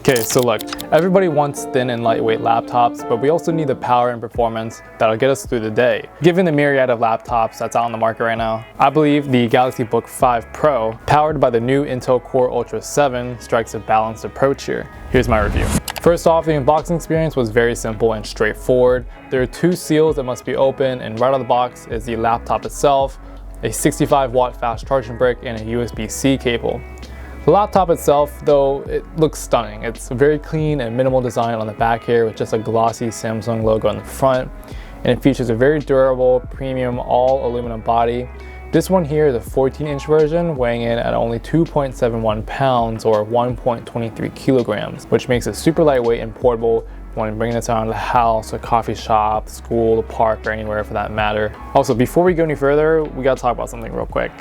Okay, so look, everybody wants thin and lightweight laptops, but we also need the power and performance that'll get us through the day. Given the myriad of laptops that's out on the market right now, I believe the Galaxy Book 5 Pro, powered by the new Intel Core Ultra 7, strikes a balanced approach here. Here's my review. First off, the unboxing experience was very simple and straightforward. There are two seals that must be opened, and right out of the box is the laptop itself, a 65-watt fast charging brick, and a USB-C cable. The laptop itself, though, it looks stunning. It's very clean and minimal design on the back here with just a glossy Samsung logo on the front. And it features a very durable, premium, all aluminum body. This one here is a 14-inch version, weighing in at only 2.71 pounds or 1.23 kilograms, which makes it super lightweight and portable when bringing this around the house, a coffee shop, school, the park, or anywhere for that matter. Also, before we go any further, we gotta talk about something real quick.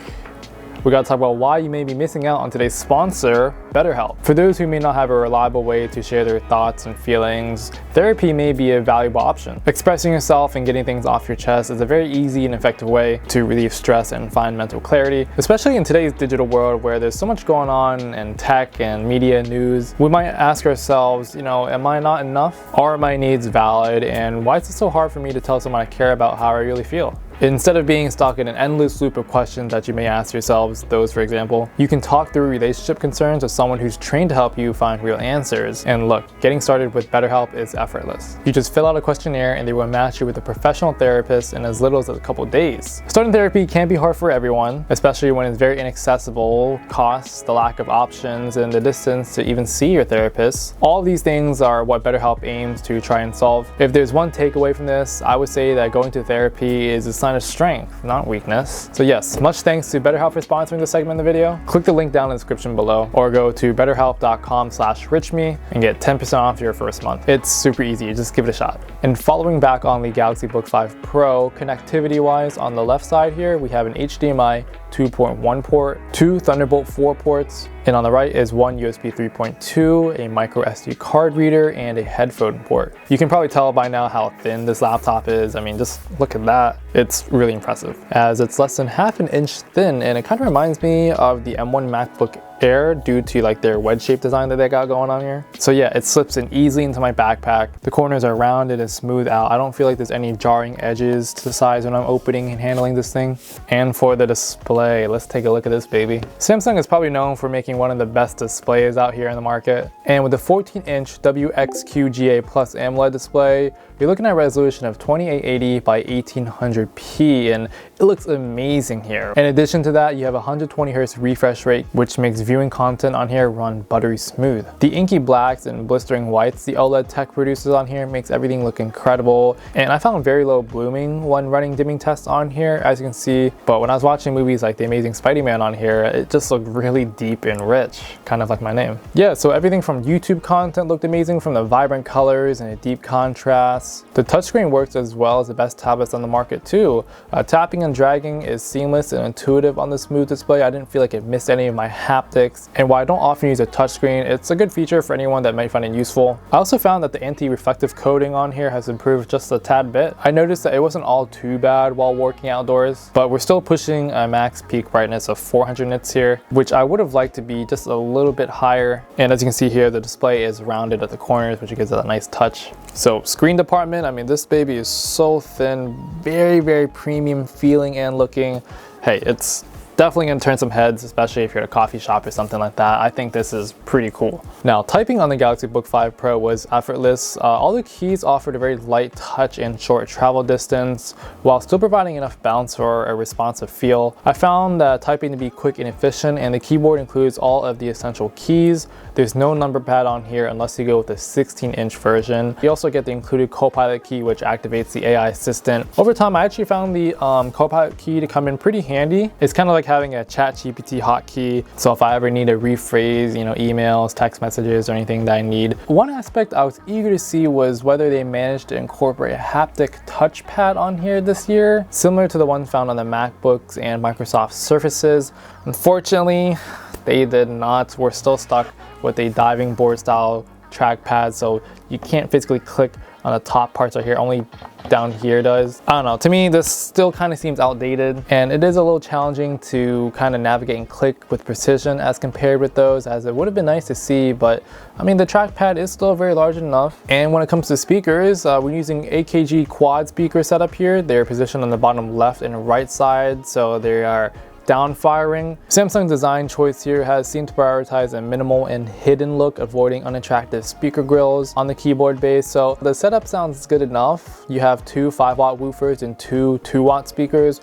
We gotta talk about why you may be missing out on today's sponsor, BetterHelp. For those who may not have a reliable way to share their thoughts and feelings, therapy may be a valuable option. Expressing yourself and getting things off your chest is a very easy and effective way to relieve stress and find mental clarity, especially in today's digital world where there's so much going on in tech and media news. We might ask ourselves, am I not enough? Are my needs valid? And why is it so hard for me to tell someone I care about how I really feel? Instead of being stuck in an endless loop of questions that you may ask yourselves, those for example, you can talk through relationship concerns with someone who's trained to help you find real answers. And look, getting started with BetterHelp is effortless. You just fill out a questionnaire and they will match you with a professional therapist in as little as a couple days. Starting therapy can be hard for everyone, especially when it's very inaccessible, costs, the lack of options, and the distance to even see your therapist. All of these things are what BetterHelp aims to try and solve. If there's one takeaway from this, I would say that going to therapy is a sign of strength, not weakness. So yes, much thanks to BetterHelp for sponsoring this segment of the video. Click the link down in the description below or go to betterhelp.com/richme and get 10% off your first month. It's super easy, just give it a shot. And following back on the Galaxy Book 5 Pro, connectivity wise, on the left side here, we have an HDMI 2.1 port, 2 Thunderbolt 4 ports, and on the right is one USB 3.2, a micro SD card reader, and a headphone port. You can probably tell by now how thin this laptop is. I mean, just look at that. It's really impressive, as it's less than half an inch thin, and it kind of reminds me of the M1 MacBook Air due to like their wedge-shaped design that they got going on here. So yeah, it slips in easily into my backpack. The corners are rounded and smooth out. I don't feel like there's any jarring edges to the sides when I'm opening and handling this thing. And for the display, let's take a look at this baby. Samsung is probably known for making one of the best displays out here in the market. And with the 14-inch WQXGA AMOLED display, you're looking at a resolution of 2880 by 1800p, and it looks amazing here. In addition to that, you have a 120Hz refresh rate, which makes viewing content on here run buttery smooth. The inky blacks and blistering whites the OLED tech produces on here makes everything look incredible. And I found very low blooming when running dimming tests on here, as you can see. But when I was watching movies like The Amazing Spider-Man on here, it just looked really deep and rich, kind of like my name. Yeah, so everything from YouTube content looked amazing, from the vibrant colors and a deep contrast. The touchscreen works as well as the best tablets on the market too. Tapping and dragging is seamless and intuitive on the smooth display. I didn't feel like it missed any of my haptics. And while I don't often use a touchscreen, it's a good feature for anyone that might find it useful. I also found that the anti-reflective coating on here has improved just a tad bit. I noticed that it wasn't all too bad while working outdoors, but we're still pushing a max peak brightness of 400 nits here, which I would have liked to be just a little bit higher. And as you can see here, the display is rounded at the corners, which gives it a nice touch. So screen department, I mean, this baby is so thin, very, very premium feeling and looking. Hey, it's definitely gonna turn some heads, especially if you're at a coffee shop or something like that. I think this is pretty cool. Now, typing on the Galaxy Book 5 Pro was effortless. All the keys offered a very light touch and short travel distance, while still providing enough bounce for a responsive feel. I found typing to be quick and efficient, and the keyboard includes all of the essential keys. There's no number pad on here unless you go with the 16-inch version. You also get the included Copilot key, which activates the AI assistant. Over time, I actually found the Copilot key to come in pretty handy. It's kind of like having a ChatGPT hotkey. So if I ever need to rephrase, emails, text messages, or anything that I need. One aspect I was eager to see was whether they managed to incorporate a haptic touchpad on here this year, similar to the one found on the MacBooks and Microsoft Surfaces. Unfortunately, they did not. We're still stuck with a diving board style trackpad, so you can't physically click on the top parts right here, only down here does. I don't know, to me this still kind of seems outdated, and it is a little challenging to kind of navigate and click with precision as compared with those, as it would have been nice to see, but I mean the trackpad is still very large enough. And when it comes to speakers, we're using AKG quad speaker setup here. They're positioned on the bottom left and right side, so they are down firing. Samsung's design choice here has seemed to prioritize a minimal and hidden look, avoiding unattractive speaker grills on the keyboard base. So the setup sounds good enough. You have two 5-watt woofers and two 2-watt speakers.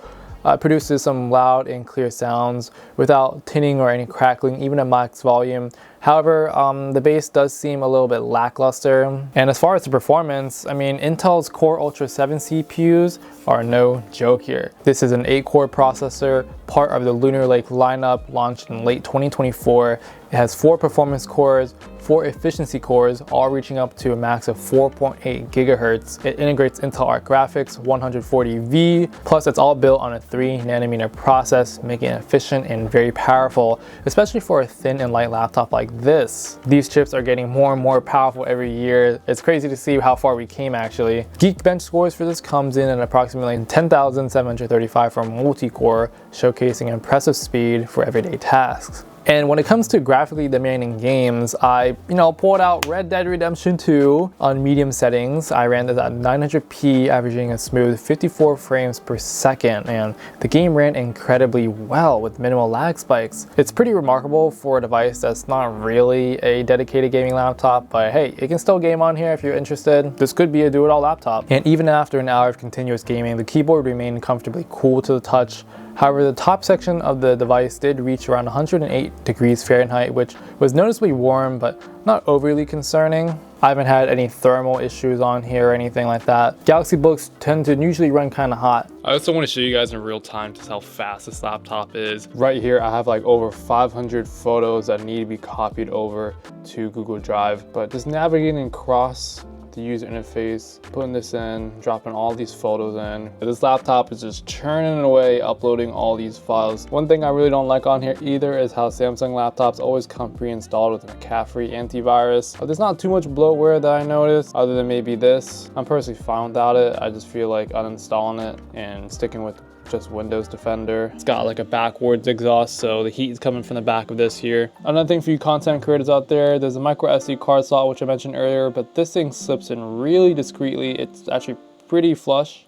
Produces some loud and clear sounds without tinning or any crackling, even at max volume. However, the bass does seem a little bit lackluster. And as far as the performance, I mean, Intel's Core Ultra 7 CPUs are no joke here. This is an 8-core processor, part of the Lunar Lake lineup, launched in late 2024. It has 4 performance cores, 4 efficiency cores, all reaching up to a max of 4.8 gigahertz. It integrates Intel Arc Graphics 140V, plus it's all built on a 3nm process, making it efficient and very powerful, especially for a thin and light laptop like this. These chips are getting more and more powerful every year. It's crazy to see how far we came actually. Geekbench scores for this comes in at approximately 10,735 for multi-core, showcasing impressive speed for everyday tasks. And when it comes to graphically demanding games, I pulled out Red Dead Redemption 2 on medium settings. I ran this at 900p, averaging a smooth 54 frames per second, and the game ran incredibly well with minimal lag spikes. It's pretty remarkable for a device that's not really a dedicated gaming laptop, but hey, it can still game on here if you're interested. This could be a do-it-all laptop. And even after an hour of continuous gaming, the keyboard remained comfortably cool to the touch. However, the top section of the device did reach around 108 degrees Fahrenheit, which was noticeably warm, but not overly concerning. I haven't had any thermal issues on here or anything like that. Galaxy Books tend to usually run kind of hot. I also want to show you guys in real time just how fast this laptop is. Right here, I have like over 500 photos that need to be copied over to Google Drive, but just navigating across the user interface, putting this in, dropping all these photos in. This laptop is just churning away, uploading all these files. One thing I really don't like on here either is how Samsung laptops always come pre-installed with a McAfee antivirus. There's not too much bloatware that I noticed, other than maybe this. I'm personally fine without it. I just feel like uninstalling it and sticking with just Windows Defender. It's got like a backwards exhaust, so the heat is coming from the back of this here. Another thing for you content creators out there, there's a micro SD card slot, which I mentioned earlier, but this thing slips in really discreetly. It's actually pretty flush.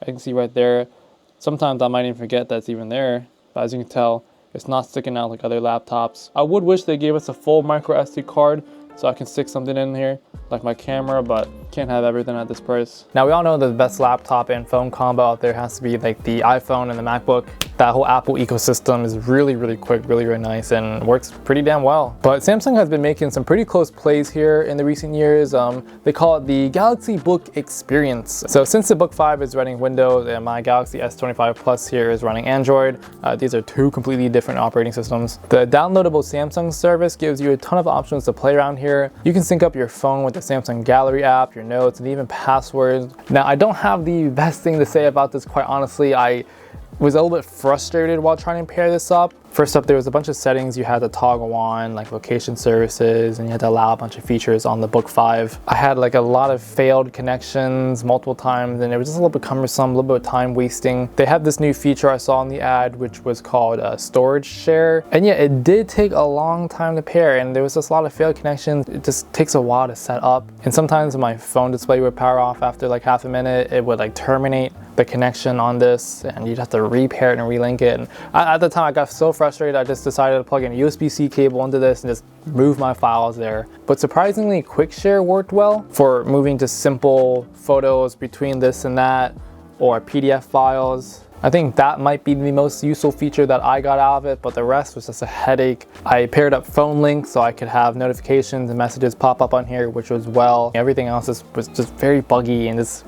I can see right there. Sometimes I might even forget that's even there, but as you can tell, it's not sticking out like other laptops. I would wish they gave us a full micro SD card so I can stick something in here, like my camera, but can't have everything at this price. Now we all know the best laptop and phone combo out there has to be like the iPhone and the MacBook. That whole Apple ecosystem is really, really quick, really, really nice, and works pretty damn well. But Samsung has been making some pretty close plays here in the recent years. They call it the Galaxy Book Experience. So since the Book 5 is running Windows and my Galaxy S25 Plus here is running Android, these are two completely different operating systems. The downloadable Samsung service gives you a ton of options to play around here. You can sync up your phone with the Samsung Gallery app, your notes, and even passwords. Now, I don't have the best thing to say about this, quite honestly. I was a little bit frustrated while trying to pair this up. First up, there was a bunch of settings you had to toggle on, like location services, and you had to allow a bunch of features on the Book 5. I had like a lot of failed connections multiple times, and it was just a little bit cumbersome, a little bit of time wasting. They have this new feature I saw in the ad, which was called storage share. And yeah, it did take a long time to pair, and there was just a lot of failed connections. It just takes a while to set up. And sometimes my phone display would power off after like half a minute. It would like terminate the connection on this, and you'd have to repair it and relink it. And at the time I got so frustrated, I just decided to plug in a USB-C cable into this and just move my files there. But surprisingly, Quick Share worked well for moving just simple photos between this and that, or PDF files. I think that might be the most useful feature that I got out of it, but the rest was just a headache. I paired up phone links so I could have notifications and messages pop up on here, which was well. Everything else was just very buggy, and this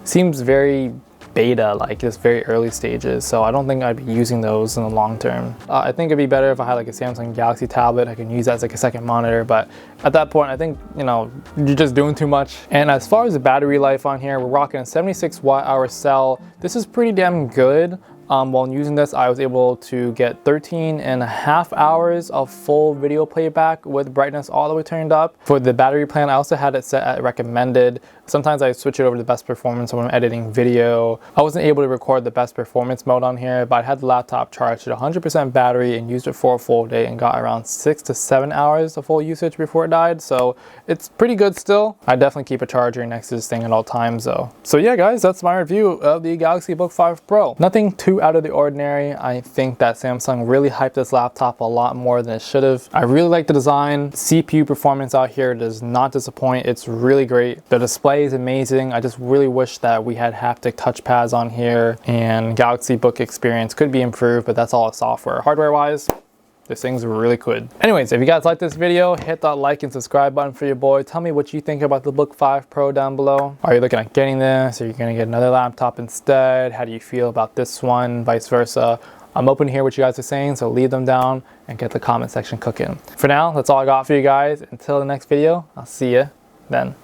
seems very beta, like just very early stages, so I don't think I'd be using those in the long term. I think it'd be better if I had like a Samsung Galaxy tablet. I can use that as like a second monitor, but at that point I think, you know, you're just doing too much. And as far as the battery life on here, we're rocking a 76 watt hour cell. This is pretty damn good. While using this, I was able to get 13.5 hours of full video playback with brightness all the way turned up. For the battery plan, I also had it set at recommended. Sometimes I switch it over to best performance when I'm editing video. I wasn't able to record the best performance mode on here, but I had the laptop charged at 100% battery and used it for a full day and got around 6 to 7 hours of full usage before it died. So it's pretty good still. I definitely keep a charger next to this thing at all times though. So yeah guys, that's my review of the Galaxy Book 5 Pro. Nothing too out of the ordinary. I think that Samsung really hyped this laptop a lot more than it should have. I really like the design. CPU performance out here does not disappoint. It's really great. The display is amazing. I just really wish that we had haptic touchpads on here, and Galaxy Book experience could be improved, but that's all software. Hardware wise, this thing's really good. Anyways, if you guys like this video, hit that like and subscribe button for your boy. Tell me what you think about the Book 5 Pro down below. Are you looking at getting this? Are you gonna get another laptop instead? How do you feel about this one? Vice versa. I'm open to hear what you guys are saying, so leave them down and get the comment section cooking. For now, that's all I got for you guys. Until the next video, I'll see you then.